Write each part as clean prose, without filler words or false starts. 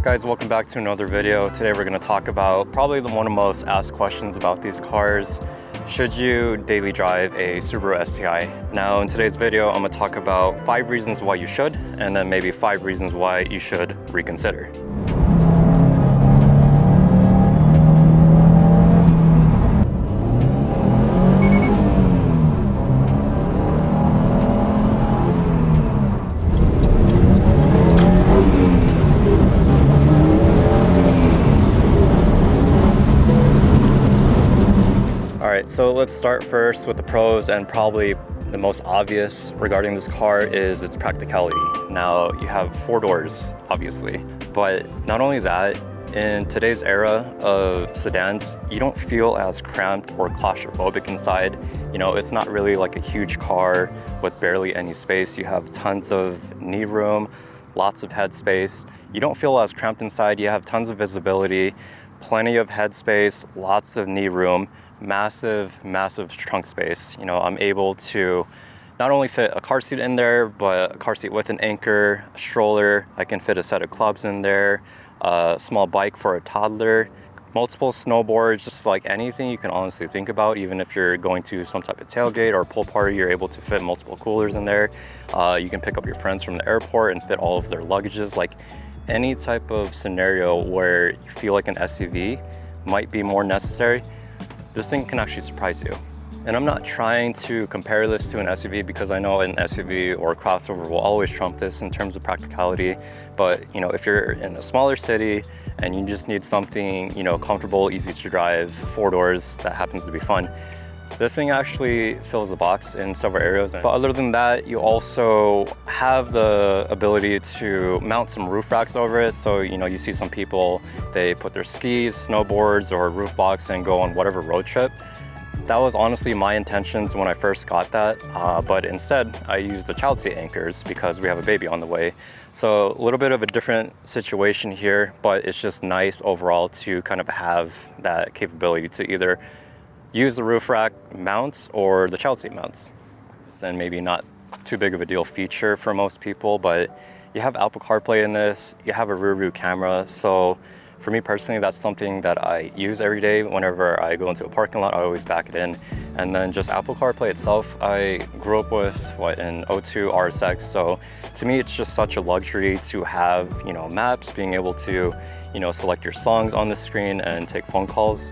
Alright guys, welcome back to another video. Today we're going to talk about probably one of the most asked questions about these cars. Should you daily drive a Subaru STI? Now in today's video, I'm going to talk about 5 reasons why you should, and then maybe 5 reasons why you should reconsider. Alright, so let's start first with the pros, and probably the most obvious regarding this car is its practicality. Now, you have 4 doors, obviously, but not only that, in today's era of sedans, you don't feel as cramped or claustrophobic inside. You know, it's not really like a huge car with barely any space. You have tons of knee room, lots of headspace. You don't feel as cramped inside. You have tons of visibility, plenty of headspace, lots of knee room, massive trunk space. You know, I'm able to not only fit a car seat in there, but a car seat with an anchor, a stroller. I can fit a set of clubs in there, a small bike for a toddler, multiple snowboards, just like anything you can honestly think about. Even if you're going to some type of tailgate or pool party, you're able to fit multiple coolers in there. You can pick up your friends from the airport and fit all of their luggages. Like any type of scenario where you feel like an SUV might be more necessary, this thing can actually surprise you. And I'm not trying to compare this to an SUV, because I know an SUV or crossover will always trump this in terms of practicality. But you know, if you're in a smaller city and you just need something, you know, comfortable, easy to drive, 4 doors that happens to be fun, this thing actually fills the box in several areas. But other than that, you also have the ability to mount some roof racks over it. So, you know, you see some people, they put their skis, snowboards, or roof box and go on whatever road trip. That was honestly my intentions when I first got that, but instead I used the child seat anchors because we have a baby on the way. So a little bit of a different situation here, but it's just nice overall to kind of have that capability to either use the roof rack mounts or the child seat mounts. And maybe not too big of a deal feature for most people, but you have Apple CarPlay in this, you have a rear view camera. So for me personally, that's something that I use every day. Whenever I go into a parking lot, I always back it in. And then just Apple CarPlay itself, I grew up with an 02 RSX. So to me, it's just such a luxury to have, you know, maps, being able to, you know, select your songs on the screen and take phone calls.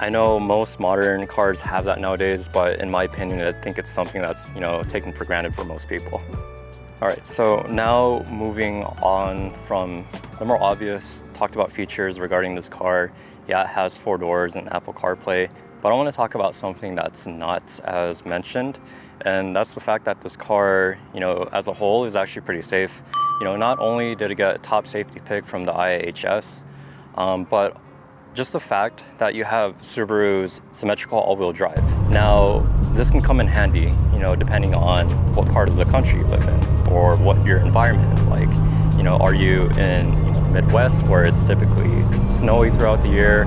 I know most modern cars have that nowadays, but in my opinion, I think it's something that's, you know, taken for granted for most people. All right, so now moving on from the more obvious, talked about features regarding this car. Yeah, it has 4 doors and Apple CarPlay, but I want to talk about something that's not as mentioned, and that's the fact that this car, you know, as a whole is actually pretty safe. You know, not only did it get a top safety pick from the IIHS, but just the fact that you have Subaru's symmetrical all-wheel drive. Now, this can come in handy, you know, depending on what part of the country you live in or what your environment is like. You know, are you in, you know, the Midwest where it's typically snowy throughout the year,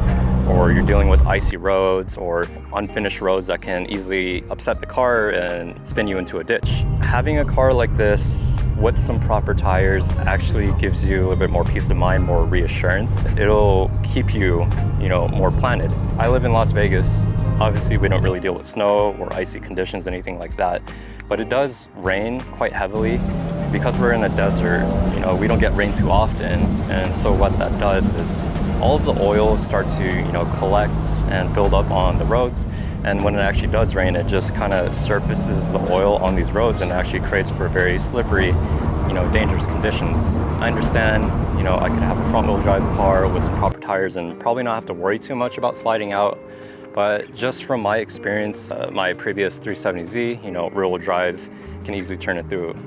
or you're dealing with icy roads or unfinished roads that can easily upset the car and spin you into a ditch. Having a car like this with some proper tires actually gives you a little bit more peace of mind, more reassurance. It'll keep you, you know, more planted. I live in Las Vegas. Obviously, we don't really deal with snow or icy conditions, anything like that, but it does rain quite heavily. Because we're in a desert, you know, we don't get rain too often, and so what that does is all of the oil start to, you know, collect and build up on the roads. And when it actually does rain, it just kind of surfaces the oil on these roads and actually creates for very slippery, you know, dangerous conditions. I understand, you know, I could have a front-wheel drive car with some proper tires and probably not have to worry too much about sliding out. But just from my experience, my previous 370Z, you know, rear-wheel drive, can easily turn it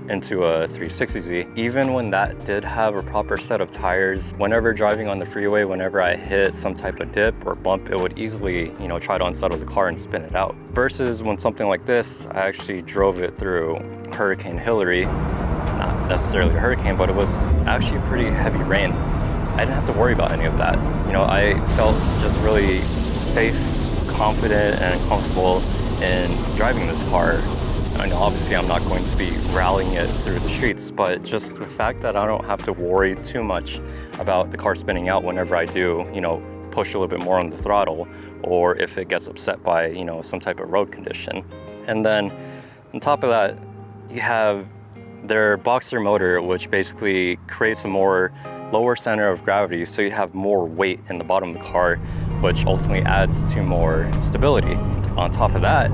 into a 360Z. Even when that did have a proper set of tires, whenever driving on the freeway, whenever I hit some type of dip or bump, it would easily, you know, try to unsettle the car and spin it out. Versus when something like this, I actually drove it through Hurricane Hillary. Not necessarily a hurricane, but it was actually pretty heavy rain. I didn't have to worry about any of that. You know, I felt just really safe, confident, and comfortable in driving this car. I know obviously I'm not going to be rallying it through the streets, but just the fact that I don't have to worry too much about the car spinning out whenever I do, push a little bit more on the throttle, or if it gets upset by, some type of road condition. And then on top of that, you have their boxer motor, which basically creates a more lower center of gravity, so you have more weight in the bottom of the car, which ultimately adds to more stability. On top of that,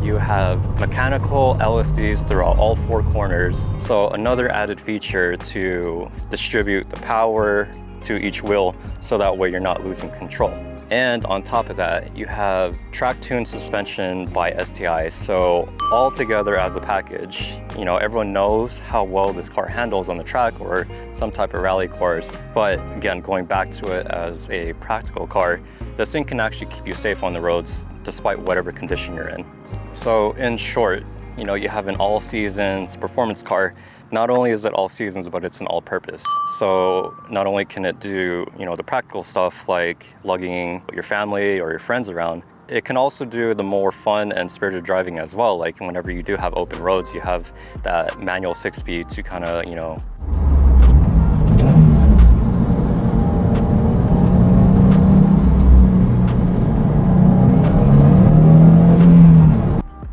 you have mechanical LSDs throughout all four corners, so another added feature to distribute the power to each wheel, so that way you're not losing control. And on top of that, you have track tuned suspension by STI. So all together as a package, everyone knows how well this car handles on the track or some type of rally course. But again, going back to it as a practical car, this thing can actually keep you safe on the roads despite whatever condition you're in. So in short, you have an all seasons performance car. Not only is it all seasons, but it's an all purpose. So not only can it do, the practical stuff like lugging your family or your friends around, it can also do the more fun and spirited driving as well. Like whenever you do have open roads, you have that manual 6-speed to kind of,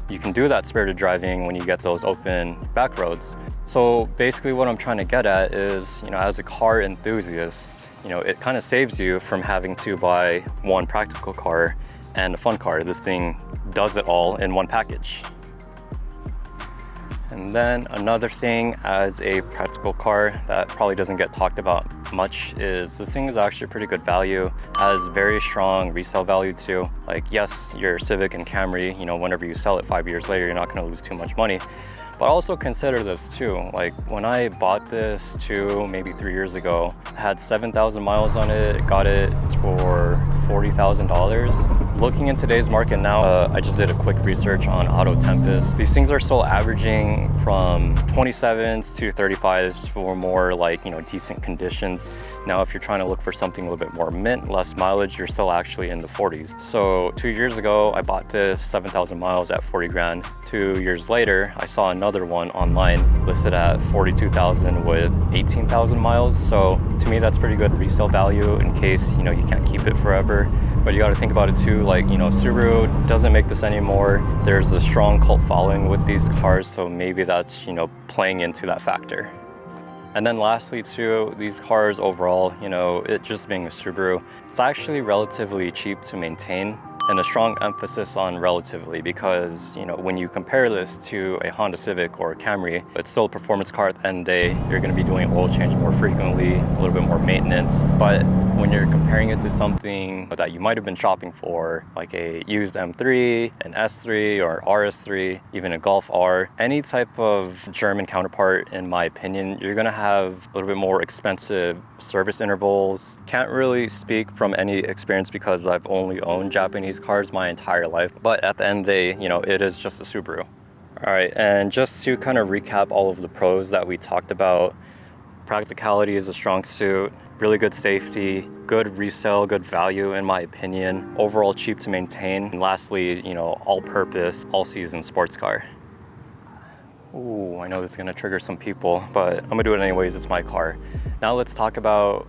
you can do that spirited driving when you get those open back roads. So basically what I'm trying to get at is, as a car enthusiast, it kind of saves you from having to buy one practical car and a fun car. This thing does it all in one package. And then another thing as a practical car that probably doesn't get talked about much is this thing is actually pretty good value, has very strong resale value too. Like yes, your Civic and Camry, whenever you sell it 5 years later, you're not going to lose too much money. But also consider this too, like when I bought this maybe 3 years ago, it had 7,000 miles on it, got it for $40,000. Looking in today's market now, I just did a quick research on Auto Tempest. These things are still averaging from 27s to 35s for more like, decent conditions. Now, if you're trying to look for something a little bit more mint, less mileage, you're still actually in the 40s. So 2 years ago, I bought this 7,000 miles at 40 grand. 2 years later, I saw another one online listed at 42,000 with 18,000 miles. So to me, that's pretty good resale value in case, you can't keep it forever. But you got to think about it too, like, Subaru doesn't make this anymore. There's a strong cult following with these cars, so maybe that's, playing into that factor. And then lastly too, these cars overall, it just being a Subaru, it's actually relatively cheap to maintain. And a strong emphasis on relatively, because when you compare this to a Honda Civic or a Camry, it's still a performance car. At the end of the day, you're going to be doing oil change more frequently, a little bit more maintenance. But when you're comparing it to something that you might have been shopping for, like a used M3, an S3 or RS3, even a Golf R, any type of German counterpart, in my opinion, you're going to have a little bit more expensive service intervals. Can't really speak from any experience because I've only owned Japanese cars my entire life, but at the end of the day, it is just a Subaru. All right, and just to kind of recap all of the pros that we talked about, practicality is a strong suit, really good safety, good resale, good value in my opinion, overall cheap to maintain, and lastly, all-purpose, all-season sports car. Ooh, I know this is gonna trigger some people, but I'm gonna do it anyways, it's my car. Now let's talk about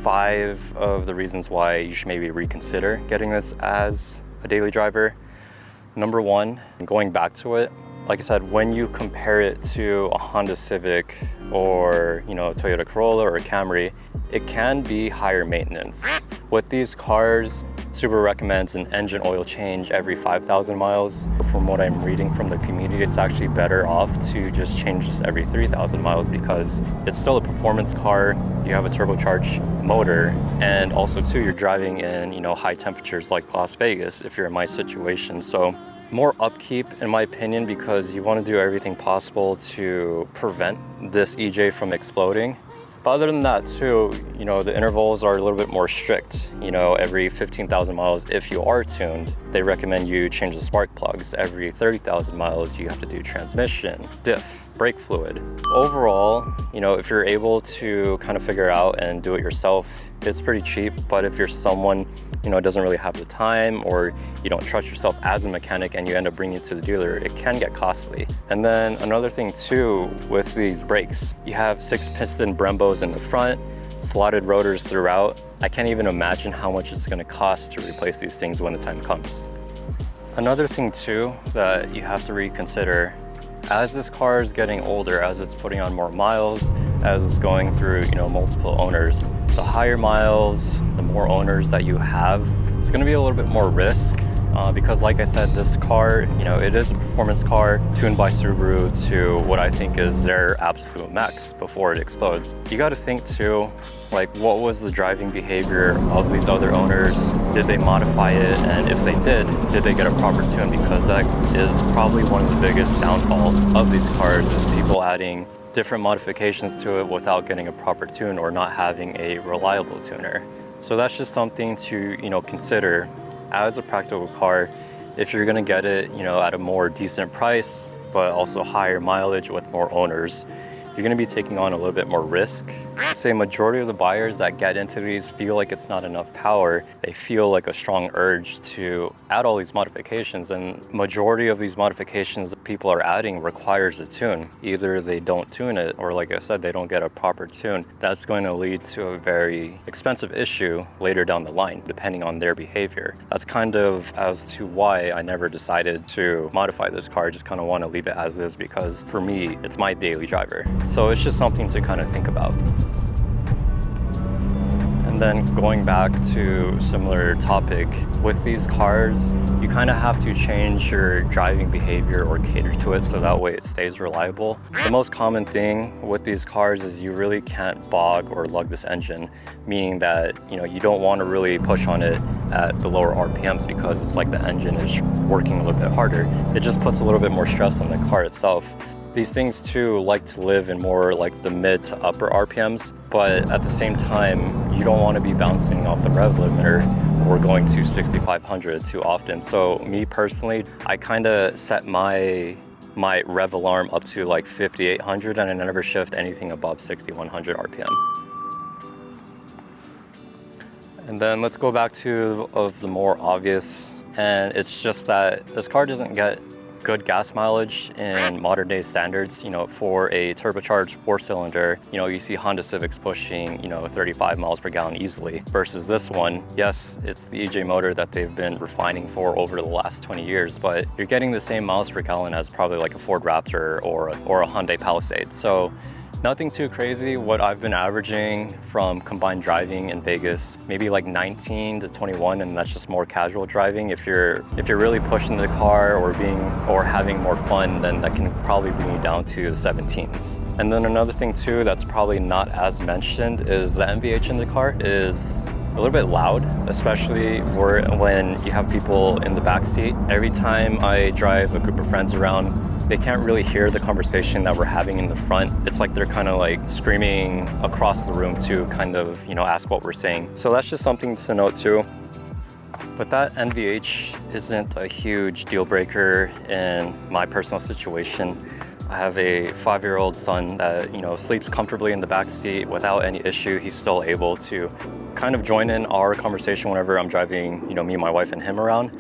5 of the reasons why you should maybe reconsider getting this as a daily driver. Number 1, going back to it, like I said, when you compare it to a Honda Civic or Toyota Corolla or a Camry, it can be higher maintenance. With these cars, Subaru recommends an engine oil change every 5,000 miles. From what I'm reading from the community, it's actually better off to just change this every 3,000 miles because it's still a performance car. You have a turbocharged motor, and also too, you're driving in high temperatures like Las Vegas if you're in my situation. So more upkeep in my opinion, because you want to do everything possible to prevent this EJ from exploding. But other than that too, the intervals are a little bit more strict. Every 15,000 miles, if you are tuned, they recommend you change the spark plugs. Every 30,000 miles, you have to do transmission, diff. brake fluid. Overall, you know, if you're able to kind of figure it out and do it yourself, it's pretty cheap. But if you're someone, you know, doesn't really have the time, or you don't trust yourself as a mechanic and you end up bringing it to the dealer, it can get costly. And then another thing too, with these brakes, you have 6-piston Brembos in the front, slotted rotors throughout. I can't even imagine how much it's going to cost to replace these things when the time comes. Another thing too that you have to reconsider, as this car is getting older, as it's putting on more miles, as it's going through, you know, multiple owners, the higher miles, the more owners that you have, it's going to be a little bit more risk. Because like I said, this car, you know, it is a performance car tuned by Subaru to what I think is their absolute max before it explodes. You got to think too, like, what was the driving behavior of these other owners? Did they modify it? And if they did they get a proper tune? Because that is probably one of the biggest downfall of these cars, is people adding different modifications to it without getting a proper tune or not having a reliable tuner. So that's just something to, you know, consider. As a practical car, if you're gonna get it, you know, at a more decent price, but also higher mileage with more owners, you're gonna be taking on a little bit more risk. I'd say majority of the buyers that get into these feel like it's not enough power. They feel like a strong urge to add all these modifications, and majority of these modifications that people are adding requires a tune. Either they don't tune it, or like I said, they don't get a proper tune. That's going to lead to a very expensive issue later down the line, depending on their behavior. That's kind of as to why I never decided to modify this car. I just kind of want to leave it as is, because for me, it's my daily driver. So it's just something to kind of think about. And then going back to similar topic, with these cars, you kind of have to change your driving behavior or cater to it so that way it stays reliable. The most common thing with these cars is you really can't bog or lug this engine, meaning that, you know, you don't want to really push on it at the lower RPMs, because it's like the engine is working a little bit harder. It just puts a little bit more stress on the car itself. These things too like to live in more like the mid to upper RPMs, but at the same time, you don't want to be bouncing off the rev limiter or going to 6,500 too often. So me personally, I kind of set my rev alarm up to like 5,800, and I never shift anything above 6,100 RPM. And then let's go back to the more obvious, and it's just that this car doesn't get good gas mileage in modern day standards. You know, for a turbocharged 4-cylinder, you know, you see Honda Civics pushing, you know, 35 miles per gallon easily, versus this one, yes, it's the EJ motor that they've been refining for over the last 20 years, but you're getting the same miles per gallon as probably like a Ford Raptor or a Hyundai Palisade. So nothing too crazy. What I've been averaging from combined driving in Vegas, maybe like 19 to 21, and that's just more casual driving. If you're really pushing the car or having more fun, then that can probably bring you down to the 17s. And then another thing too that's probably not as mentioned is the NVH in the car is a little bit loud, especially when you have people in the back seat. Every time I drive a group of friends around, they can't really hear the conversation that we're having in the front. It's like they're kind of like screaming across the room to kind of, you know, ask what we're saying. So that's just something to note too. But that NVH isn't a huge deal breaker in my personal situation. I have a 5-year-old son that, you know, sleeps comfortably in the back seat without any issue. He's still able to kind of join in our conversation whenever I'm driving, you know, me, my wife, and him around.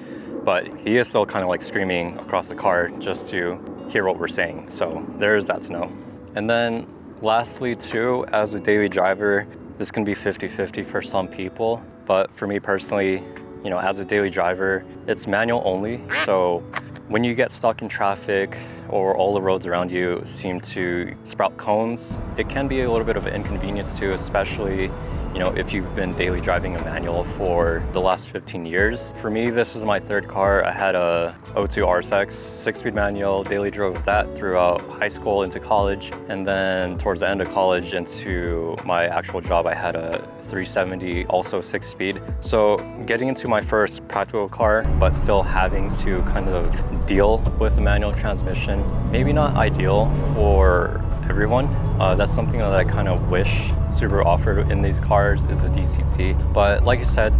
But he is still kind of like screaming across the car just to hear what we're saying. So there's that to know. And then lastly too, as a daily driver, this can be 50-50 for some people. But for me personally, you know, as a daily driver, it's manual only. So when you get stuck in traffic or all the roads around you seem to sprout cones, it can be a little bit of an inconvenience too, especially, you know, if you've been daily driving a manual for the last 15 years. For me, this is my third car. I had a 02 RSX 6-speed manual, daily drove that throughout high school into college. And then towards the end of college into my actual job, I had a 370, also 6-speed. So getting into my first practical car, but still having to kind of deal with a manual transmission, maybe not ideal for everyone. That's something that I kind of wish Subaru offered in these cars, is a DCT. But like I said,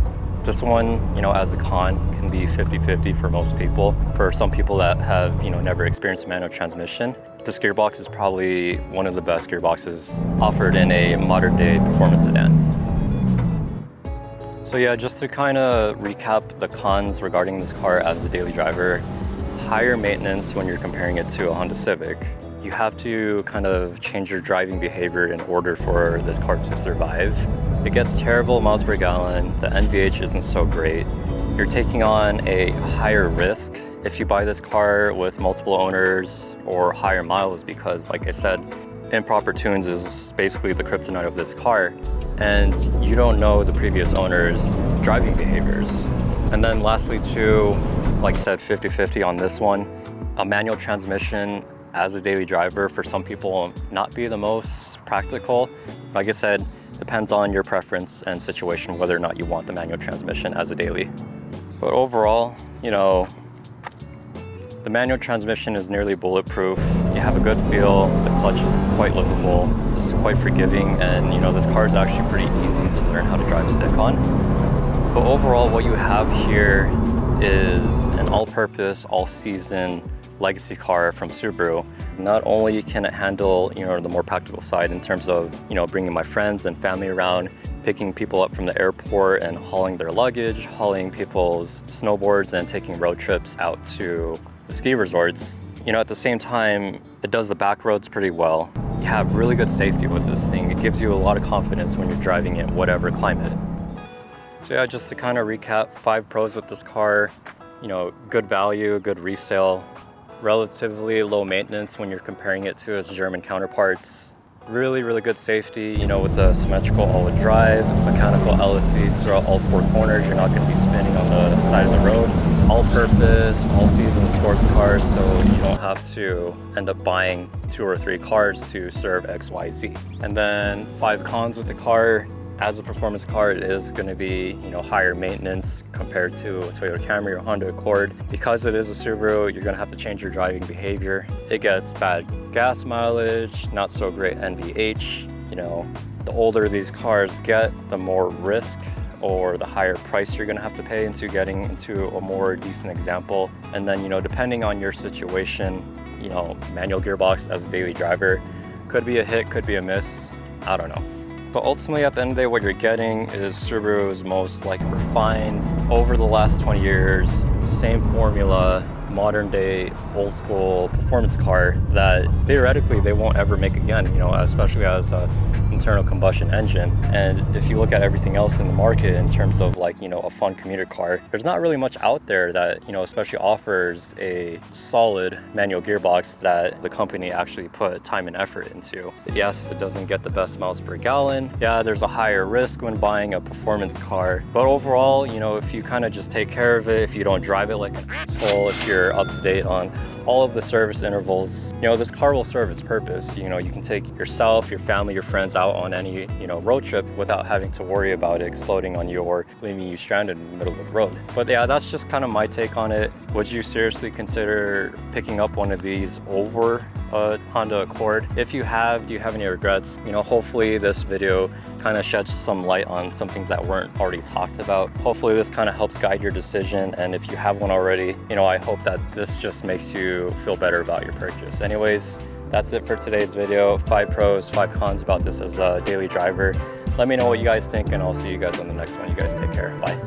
this one, you know, as a con, can be 50-50 for most people. For some people that have, you know, never experienced a manual transmission, This gearbox is probably one of the best gearboxes offered in a modern day performance sedan. So yeah, just to kind of recap the cons regarding this car as a daily driver: higher maintenance when you're comparing it to a Honda Civic. You have to kind of change your driving behavior in order for this car to survive. It gets terrible miles per gallon. The NVH isn't so great. You're taking on a higher risk if you buy this car with multiple owners or higher miles, because like I said, improper tunes is basically the kryptonite of this car, and you don't know the previous owner's driving behaviors. And then lastly too, like I said, 50-50 on this one. A manual transmission as a daily driver for some people will not be the most practical. Like I said, depends on your preference and situation whether or not you want the manual transmission as a daily. But overall, you know, the manual transmission is nearly bulletproof. You have a good feel, the clutch is quite livable, it's quite forgiving, and you know, this car is actually pretty easy to learn how to drive stick on. But overall, what you have here is an all-purpose, all-season legacy car from Subaru. Not only can it handle, you know, the more practical side in terms of, you know, bringing my friends and family around, picking people up from the airport and hauling their luggage, hauling people's snowboards and taking road trips out to the ski resorts. You know, at the same time, it does the back roads pretty well. You have really good safety with this thing. It gives you a lot of confidence when you're driving in whatever climate. So yeah, just to kind of recap, 5 pros with this car. You know, good value, good resale, relatively low maintenance when you're comparing it to its German counterparts. Really, really good safety, you know, with the symmetrical all-wheel drive, mechanical LSDs throughout all 4 corners. You're not going to be spinning on the side of the road. All-purpose, all-season sports cars, so you don't have to end up buying 2 or 3 cars to serve XYZ. And then 5 cons with the car. As a performance car, it is going to be, you know, higher maintenance compared to a Toyota Camry or Honda Accord. Because it is a Subaru, you're going to have to change your driving behavior. It gets bad gas mileage, not so great NVH. You know, the older these cars get, the more risk or the higher price you're going to have to pay into getting into a more decent example. And then, you know, depending on your situation, you know, manual gearbox as a daily driver could be a hit, could be a miss. I don't know. But ultimately, at the end of the day, what you're getting is Subaru's most like refined, over the last 20 years, same formula, modern day, old school performance car that theoretically they won't ever make again, you know, especially as a internal combustion engine. And if you look at everything else in the market in terms of like, you know, a fun commuter car, there's not really much out there that, you know, especially offers a solid manual gearbox that the company actually put time and effort into. Yes, it doesn't get the best miles per gallon. Yeah, there's a higher risk when buying a performance car. But overall, you know, if you kind of just take care of it, if you don't drive it like an asshole, if you're up to date on all of the service intervals, you know, this car will serve its purpose. You know, you can take yourself, your family, your friends out on any, you know, road trip without having to worry about it exploding on you or leaving you stranded in the middle of the road. But yeah, that's just kind of my take on it. Would you seriously consider picking up one of these over a Honda Accord? If you have, do you have any regrets? You know, hopefully this video kind of sheds some light on some things that weren't already talked about. Hopefully this kind of helps guide your decision, and if you have one already, you know, I hope that this just makes you feel better about your purchase. Anyways, that's it for today's video. 5 pros, 5 cons about this as a daily driver. Let me know what you guys think, and I'll see you guys on the next one. You guys take care. Bye.